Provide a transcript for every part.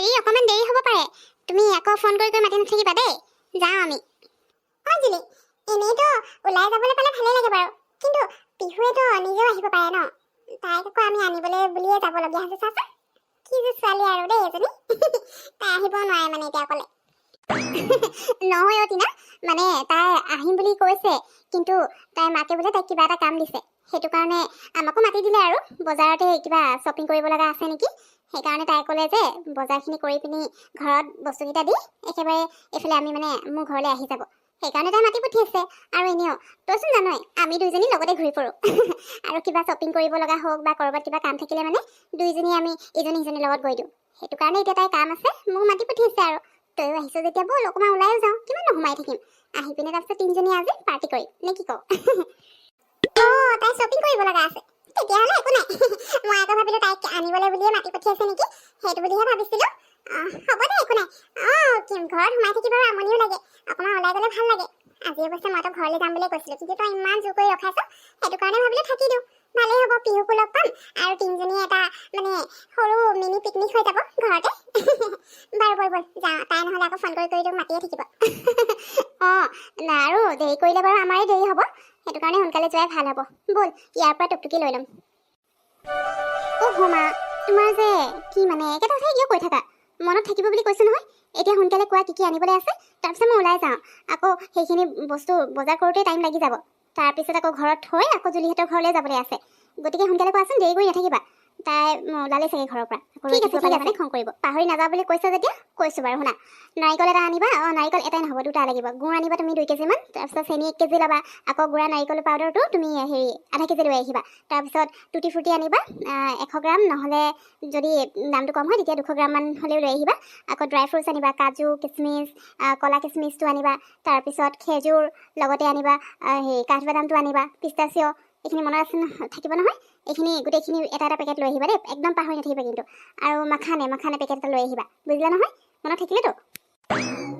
হেৰি অকমান দেৰি হ'ব পাৰে, তুমি আকৌ ফোন কৰি মাতি নাথাকিবা দেই, যাওঁ আমি। জুলি, এনেইতো ওলাই যাবলৈ পালে ভালেই লাগে বাৰু, কিন্তু পিহুৱেতো নিজেও আহিব পাৰে ন, তাইক আকৌ আমি আনিবলৈ বুলিয়ে যাবলগীয়া হৈছে। চাচোন কি যে ছোৱালী আৰু দেই এজনী। তাই আহিব নোৱাৰে মানে এতিয়া অকলে। নহয় অ টিনা, মানে তাই আহিম বুলি কৈছে, কিন্তু তাইৰ মাকে বোলে তাইক কিবা এটা কাম দিছে, সেইটো কাৰণে আমাকো মাতি দিলে আৰু বজাৰতে কিবা শ্বপিং কৰিব লগা আছে নেকি, সেইকাৰণে তাই ক'লে যে বজাৰখিনি কৰি পিনি ঘৰত বস্তুকেইটা দি একেবাৰে এইফালে আমি মানে মোৰ ঘৰলৈ আহি যাব, সেইকাৰণে তাই মাতি পঠিয়াইছে। আৰু এনেও তইচোন জানই আমি দুইজনী লগতে ঘূৰি ফুৰোঁ। আৰু কিবা শ্বপিং কৰিব লগা হওক বা ক'ৰবাত কিবা কাম থাকিলে মানে দুইজনী আমি ইজনী সিজনীৰ লগত গৈ দিওঁ, সেইটো কাৰণে এতিয়া তাইৰ কাম আছে, মোক মাতি পঠিয়াইছে আৰু তইও আহিছ যেতিয়া ব'ল অকণমান ওলাইও যাওঁ, কিমান সোমাই থাকিম, আহি পিনে তাৰপিছত তিনিজনী আজি পাৰ্টি কৰিম নে কি কওঁ? অঁ, তাই শ্বপিং কৰিব লগা আছে, তেতিয়াহ'লে একো নাই। মই আকৌ ভাবিলোঁ তাইক আনিবলৈ বুলিয়ে মাতি পঠিয়াইছে নেকি, সেইটো বুলিহে ভাবিছিলোঁ। হ'ব দে, একো নাই। ঘৰত সোমাই থাকি বাৰু আমনিও লাগে, অকণমান ওলাই গ'লে ভাল লাগে। আজি অৱশ্যে মইতো ঘৰলৈ যাম বুলিয়ে কৈছিলোঁ, কিন্তু তই ইমান জোৰ কৰি ৰখাইছ, সেইটো কাৰণে ভাবিলোঁ থাকি দিওঁ, ভালেই হ'ব, পিহুকো লগ পাম আৰু তিনিজনীয়ে এটা মানে সৰু মিনি পিকনিক হৈ যাব ঘৰতে। বাৰু ব'ল ব'ল যাওঁ, তাই নহ'লে আকৌ ফোন কৰি তোক মাতিয়ে থাকিব। অঁ, আৰু দেৰি কৰিলে বাৰু আমাৰে দেৰি হ'ব, সেইটো কাৰণে সোনকালে যোৱাই ভাল হ'ব। ব'ল ইয়াৰ পৰা টুকটুকি লৈ ল'ম। অ' মা, তোমাৰ যে কি মানে একেটা কথাই কিয় কৈ থাকা? মনত থাকিব বুলি কৈছোঁ নহয়, এতিয়া সোনকালে কোৱা কি কি আনিবলৈ আছে, তাৰপিছত মই ওলাই যাওঁ। আকৌ সেইখিনি বস্তু বজাৰ কৰোঁতেই টাইম লাগি যাব, তাৰপিছত আকৌ ঘৰত থৈ আকৌ জুলিহঁতৰ ঘৰলৈ যাবলৈ আছে, গতিকে সোনকালে কোৱাচোন, দেৰি কৰি নাথাকিবা। তাই ওলালে চাগে ঘৰৰ পৰা। ঠিক আছে মানে খং কৰিব, পাহৰি নাযাওঁ বুলি কৈছা যেতিয়া কৈছোঁ বাৰু। শুনা, নাৰিকল এটা আনিবা, নাৰিকল এটাই নহ'ব, দুটা লাগিব। গুড় আনিবা তুমি 2 কেজিমান, তাৰপিছত চেনি 1 কেজি ল'বা, আকৌ গুড়া নাৰিকল পাউডাৰটো তুমি হেৰি আধা কেজি লৈ আহিবা। তাৰপিছত টুটি ফ্ৰুটি আনিবা 100 গ্ৰাম, নহ'লে যদি দামটো কম হয় তেতিয়া 200 গ্ৰামমান হ'লেও লৈ আহিবা। আকৌ ড্ৰাই ফ্ৰুটছ আনিবা, কাজু কিচমিচ, কলা কিচমিচটো আনিবা, তাৰপিছত খেজুৰ লগতে আনিবা, হেৰি কাঠবাদামটো আনিবা, পিষ্টাচিঅ, এইখিনি মনত আছে থাকিব নহয়, এইখিনি গোটেইখিনি এটা এটা পেকেট লৈ আহিবা দেই, একদম পাহৰি নাথাকিবা কিন্তু। আৰু মাখানে পেকেট এটা লৈ আহিবা, বুজিলা নহয়? মনত থাকিলেতো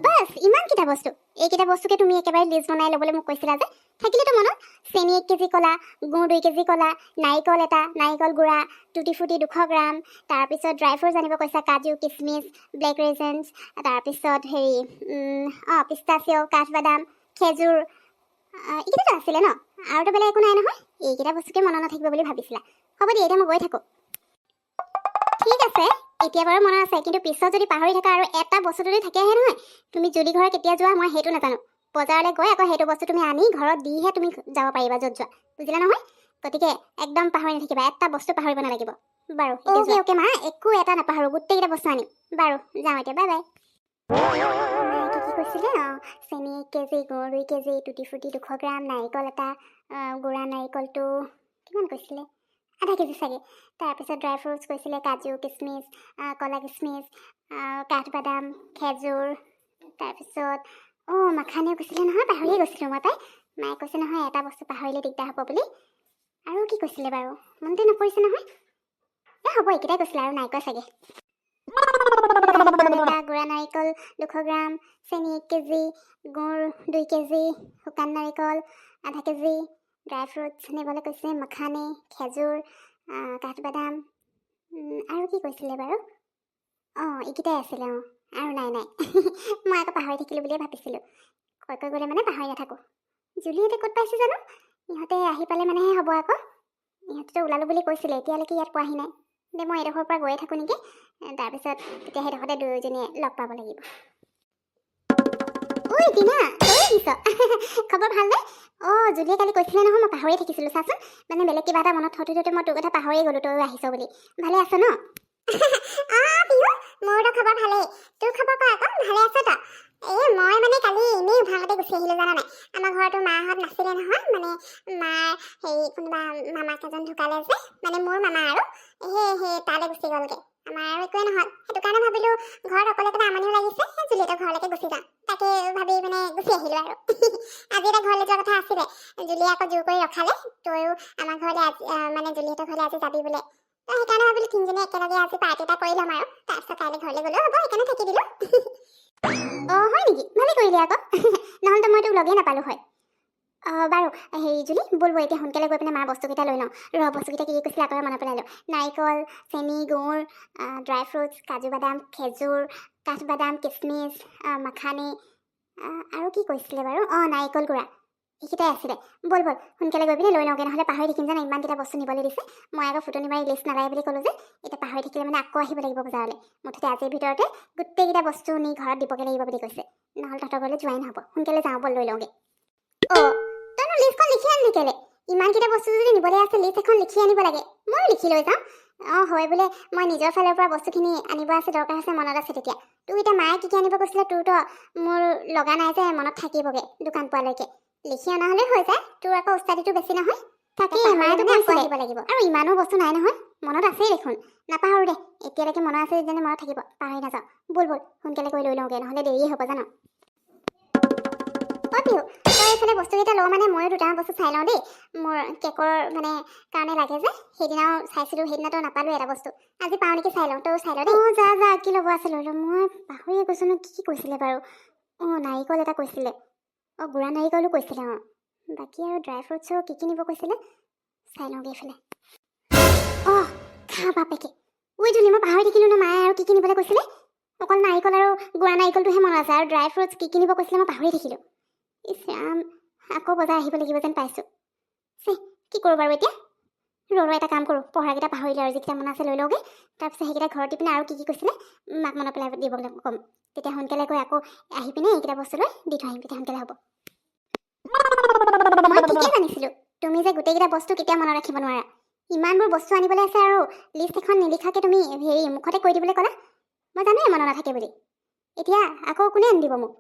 বাছ, ইমানকেইটা বস্তু। এইকেইটা বস্তুকে তুমি একেবাৰে লিষ্ট বনাই ল'বলৈ মোক কৈছিলা যে, থাকিলেতো মনত। চেনি 1 কেজি ক'লা, গুড় 2 কেজি ক'লা, নাৰিকল এটা, নাৰিকল গুড়া, টুটি ফ্ৰুটি 200 গ্ৰাম, তাৰপিছত ড্ৰাই ফ্ৰুটছ আনিব কৈছা, কাজু কিচমিচ, ব্লেক ৰেজেন্স, তাৰপিছত হেৰি পিষ্টাচিঅ, কাঠবাদাম, খেজুৰ, এইকেইটাতো আছিলে ন, আৰুতো বেলেগ একো নাই নহয়। এইকেইটা বস্তুকে মনত নাথাকিব বুলি ভাবিছিলা। হ'ব দিয়া, এতিয়া মই গৈ থাকোঁ। ঠিক আছে, এতিয়া বাৰু মনত আছে, কিন্তু পিছত যদি পাহৰি থাকা আৰু এটা বস্তু যদি থাকেহে নহয়, তুমি জুলি ঘৰ কেতিয়া যোৱা মই সেইটো নাজানো। বজাৰলৈ গৈ আকৌ সেইটো বস্তু তুমি আনি ঘৰত দিহে তুমি যাব পাৰিবা য'ত যোৱা, বুজিলা নহয়? গতিকে একদম পাহৰি নাথাকিবা, এটা বস্তু পাহৰিব নালাগিব বাৰু। অ'কে মা, একো এটা নাপাহৰোঁ, গোটেইকেইটা বস্তু আনিম বাৰু। যাওঁ এতিয়া, বাই বাই। কি কৈছিলে? চেনি 1 কেজি, গুড় 2 কেজি, টুটি ফ্ৰুটি 200 গ্ৰাম, নাৰিকল এটা, গুড়া নাৰিকলটো কিমান কৈছিলে? আধা কেজি চাগে। তাৰপিছত ড্ৰাই ফ্ৰুটছ কৈছিলে, কাজু কিচমিচ, কলা কিচমিচ, কাঠবাদাম, খেজুৰ, তাৰপিছত মাখানেও কৈছিলে নহয়, পাহৰিয়ে গৈছিলোঁ মই পাই। মায়ে কৈছে নহয় এটা বস্তু পাহৰিলে দিগদাৰ হ'ব বুলি। আৰু কি কৈছিলে বাৰু, মনতে নপৰিছে নহয়। হ'ব, এইকেইটাই কৈছিলে, আৰু নাই কোৱা চাগে। গুড়া নাৰিকল 200 গ্ৰাম, চেনি 1 কেজি, গুড় 2 কেজি, শুকান নাৰিকল আধা কেজি, ড্ৰাই ফ্ৰুটছ নিবলৈ কৈছে, মাখানে, খেজুৰ, কাঠবাদাম, আৰু কি কৈছিলে বাৰু? এইকেইটাই আছিলে। আৰু নাই। মই আকৌ পাহৰি থাকিলোঁ বুলিয়ে ভাবিছিলোঁ। কৈ গ'লে মানে পাহৰি নাথাকোঁ। জুলিহঁতে ক'ত পাইছে জানো? ইহঁতে আহি পালে মানেহে হ'ব আকৌ। ইহঁতেতো ওলালোঁ বুলি কৈছিলে, এতিয়ালৈকে ইয়াত পোৱাহি নাই। দে মই এইডোখৰৰ পৰা গৈয়ে থাকোঁ নেকি, তাৰপিছত তেতিয়া সেইডোখৰতে দুয়োজনীয়ে লগ পাব লাগিব। ঐ টিনা, তই আহিছ? খবৰ ভালনে? জুলিয়ে কালি কৈছিলে নহয়, মই পাহৰিয়ে থাকিছিলোঁ। চাচোন, মানে বেলেগ কিবা এটা মনত থওঁতে মই তোৰ কথা পাহৰিয়ে গ'লোঁ, তইও আহিছ বুলি। ভালে আছ ন? পিহু, মোৰতো খবৰ ভালেই। তোৰ খবৰ ক আকৌ, ভালে আছ তই? মই মানে কালি এনেই ভালতে গুচি আহিলোঁ, জানা নাই? আমাৰ ঘৰতো মাহঁত নাছিলে নহয়, মানে মাৰ হেৰি কোনোবা মামাক এজন ঢুকালে যে, মানে মোৰ মামা আৰু সেই তালৈ গুচি গ'লগে। আমাৰ আৰু একোৱে নহ'ল, সেইটো কাৰণে ভাবিলোঁ ঘৰত অকলে অকলে আমনিও লাগিছে, জুলিহঁতৰ ঘৰলৈকে গুচি যাওঁ। তাকে ভাবি মানে গুচি আহিলোঁ আৰু। আজি এটা ঘৰলৈ যোৱা কথা আছিলে, জুলিয়ে আকৌ জোৰ কৰি ৰখালে, তইও আমাৰ ঘৰলৈ মানে জুলিহঁতৰ ঘৰলৈ আজি যাবি বোলে। সেইকাৰণে ভাবিলোঁ তিনিজনীয়ে একেলগে আজি পাৰ্টি এটা কৰি ল'ম আৰু, তাৰপিছত কাইলৈ ঘৰলৈ গ'লেও হ'ব, সেইকাৰণে থাকি দিলোঁ। হয় নেকি? ভালে কৰিলি আকৌ, নহ'লেতো মই তোক লগেই নাপালোঁ হয়। বাৰু হেৰি জুলি ব'লব এতিয়া সোনকালে গৈ পিনে মাৰ বস্তুকেইটা লৈ লওঁ বস্তুকেইটা কি কৈছিলে আকৌ মনত পেলাই লওঁ নাৰিকল চেনি গুৰ ড্ৰাই ফ্ৰুটছ কাজু বাদাম খেজুৰ কাঠবাদাম কিচমিচ মাখানি আৰু কি কৈছিলে বাৰু নাৰিকল গুড়া এইকেইটাই আছিলে ব'ল সোনকালে গৈ পিনে লৈ লওঁগৈ নহ'লে পাহৰি থাকিম জানো ইমানকেইটা বস্তু নিবলৈ দিছে মই আকৌ ফুটনি মাৰি লিষ্ট নালাগে বুলি ক'লোঁ যে এতিয়া পাহৰি থাকিলে মানে আকৌ আহিব লাগিব বজাৰলৈ মুঠতে আজিৰ ভিতৰতে গোটেইকেইটা বস্তু নি ঘৰত দিবগৈ লাগিব বুলি কৈছে নহ'লে তহঁতৰ ঘৰলৈ যোৱাই নহ'ব সোনকালে যাওঁ ব'ল লৈ লওঁগৈ তইনো লিষ্টখন লিখি আনিলি কেলে ইমানকেইটা বস্তু যদি নিবলৈ আছে লিষ্ট এখন লিখি আনিব লাগে ময়ো লিখি লৈ যাওঁ হয় বোলে মই নিজৰ ফালৰ পৰা বস্তুখিনি আনিব আছে দৰকাৰ আছে মনত আছে তেতিয়া তোৰ এতিয়া মায়ে কি আনিব কৈছিলে তোৰতো মোৰ লগা নাই যে মনত থাকিবগৈ দোকান পোৱালৈকে লিখি অনা হ'লে হৈ যায় তোৰ আকৌ উস্তাদিটো বেছি নহয় তাকেই মায়ে তোক আহিব লাগিব আৰু ইমানো বস্তু নাই নহয় মনত আছেই দেখোন নাপাহৰো দে এতিয়ালৈকে মনত আছে যেনে মনত থাকিব পাহৰি নাযাওঁ ব'ল সোনকালে কৰি লৈ লওঁগৈ নহ'লে দেৰিয়ে হ'ব জানো পিহু তই এইফালে বস্তুকেইটা লওঁ মানে ময়ো দুটামান বস্তু চাই লওঁ দেই মোৰ কেকৰ মানে কাৰণে লাগে যে সেইদিনাও চাইছিলোঁ সেইদিনাতো নাপালোঁ এটা বস্তু আজি পাওঁ নেকি চাই লওঁ তইও চাই লওঁ দেই যা কি ল'ব আছে লৈ লওঁ মই পাহৰিয়ে গৈছোঁ ন কি কৈছিলে বাৰু নাৰিকল এটা কৈছিলে গুড়া নাৰিকলো কৈছিলে বাকী আৰু ড্ৰাই ফ্ৰুটছৰ কি নিব কৈছিলে চাই লওঁগৈ এইফালে খা বাপেকে জুলি মই পাহৰি থাকিলোঁ ন মায়ে আৰু কি নিবলৈ কৈছিলে অকল নাৰিকল আৰু গুড়া নাৰিকলটোহে মনত আছে আৰু ড্ৰাই ফ্ৰুটছ কি নিব কৈছিলে মই পাহৰি থাকিলোঁ ইছৰাম আকৌ বজাৰ আহিব লাগিব যেন পাইছোঁ কি কৰোঁ বাৰু এতিয়া এটা কাম কৰোঁ পঢ়াকেইটা পাহৰিলে আৰু যিকেইটা মনত আছে লৈ লওঁগৈ তাৰপিছত সেইকেইটা ঘৰত দি পিনে আৰু কি কৈছিলে মাক মনত পেলাই দিবলৈ ক'ম তেতিয়া সোনকালে গৈ আকৌ আহি পিনে এইকেইটা বস্তু লৈ দি থৈ আহিম তেতিয়া সোনকালে হ'ব মই ঠিকেই জানিছিলোঁ তুমি যে গোটেইকেইটা বস্তু কেতিয়া মনত ৰাখিব নোৱাৰা ইমানবোৰ বস্তু আনিবলৈ আছে আৰু লিষ্ট এখন নিলিখাকৈ তুমি হেৰি মুখতে কৈ দিবলৈ ক'লা মই জানোৱেই মনত নাথাকে বুলি এতিয়া আকৌ কোনে আনি দিব মোক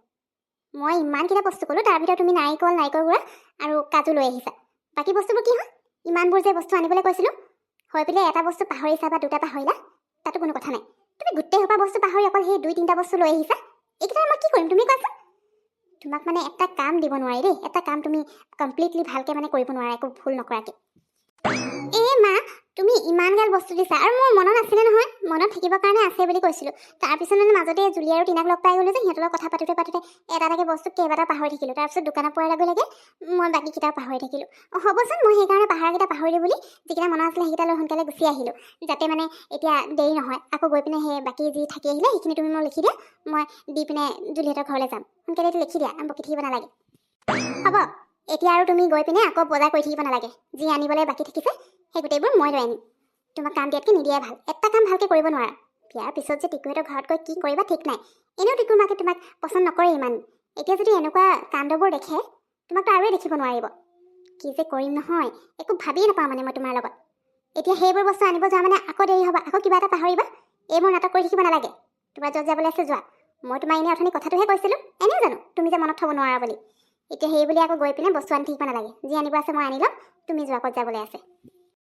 মই ইমানকেইটা বস্তু ক'লোঁ তাৰ ভিতৰত তুমি নাৰিকল গুড়া আৰু কাজু লৈ আহিছা বাকী বস্তুবোৰ কি হ'ল ইমানবোৰ যে বস্তু আনিবলৈ কৈছিলোঁ হৈ পেলাই এটা বস্তু পাহৰিছা বা দুটা পাহৰিলা তাতো কোনো কথা নাই তুমি গোটেই সোপা বস্তু পাহৰি অকল সেই 2-3টা বস্তু লৈ আহিছা এইকেইটা মই কি কৰিম তুমি কোৱাচোন তোমাক মানে এটা কাম দিব নোৱাৰি দেই এটা কাম তুমি কমপ্লিটলি ভালকৈ মানে কৰিব নোৱাৰা একো ভুল নকৰাকৈ মা তুমি ইমানগাল বস্তু দিছা আৰু মোৰ মনত আছিলে নহয় মনত থাকিবৰ কাৰণে আছে বুলি কৈছিলোঁ তাৰপিছত মানে মাজতে জুলি আৰু টিনাক লগ পাই গ'লোঁ যে সিহঁতৰ লগত কথা পাতোঁতে এটা এটাকৈ বস্তু কেইবাটাও পাহৰি থাকিলোঁ তাৰপিছত দোকানত পোৱাৰ লগে লগে মই বাকীকেইটাও পাহৰি থাকিলোঁ হ'বচোন মই সেইকাৰণে পাহৰাকেইটা পাহৰিলোঁ বুলি যিকেইটা মনত আছিলে সেইকেইটা লৈ সোনকালে গুচি আহিলোঁ যাতে মানে এতিয়া দেৰি নহয় আকৌ গৈ পিনে সেই বাকী যি থাকি আহিলে সেইখিনি তুমি মোক লিখি দিয়া মই দি পিনে জুলিহঁতৰ ঘৰলৈ যাম সোনকালে এইটো লিখি দিয়া বকি থাকিব নালাগে হ'ব এতিয়া আৰু তুমি গৈ পিনে আকৌ বজাৰ কৰি থাকিব নালাগে যি আনিবলৈ বাকী থাকিছে সেই গোটেইবোৰ মই লৈ আনিম তোমাক কাম দিয়াতকৈ নিদিয়াই ভাল এটা কাম ভালকৈ কৰিব নোৱাৰা বিয়াৰ পিছত যে টিকুহঁতৰ ঘৰত গৈ কি কৰিবা ঠিক নাই এনেও টিকুৰ মাকে তোমাক পচন্দ নকৰে ইমান এতিয়া যদি এনেকুৱা কাণ্ডবোৰ দেখে তোমাকতো আৰুৱে দেখিব নোৱাৰিব কি যে কৰিম নহয় একো ভাবিয়ে নাপাওঁ মানে মই তোমাৰ লগত এতিয়া সেইবোৰ বস্তু আনিব যোৱা মানে আকৌ দেৰি হ'ব আকৌ কিবা এটা পাহৰিবা এইবোৰ নাটক কৰি থাকিব নালাগে তোমাৰ য'ত যাবলৈ আছে যোৱা মই তোমাৰ এনেই অথনি কথাটোহে কৈছিলোঁ এনেও জানো তুমি যে মনত থ'ব নোৱাৰা বুলি এতিয়া সেই বুলি আকৌ গৈ পিনে বস্তু আনি থাকিব নালাগে যি আনিব আছে মই আনি ল'ম তুমি যোৱা ক'ত যাবলৈ আছে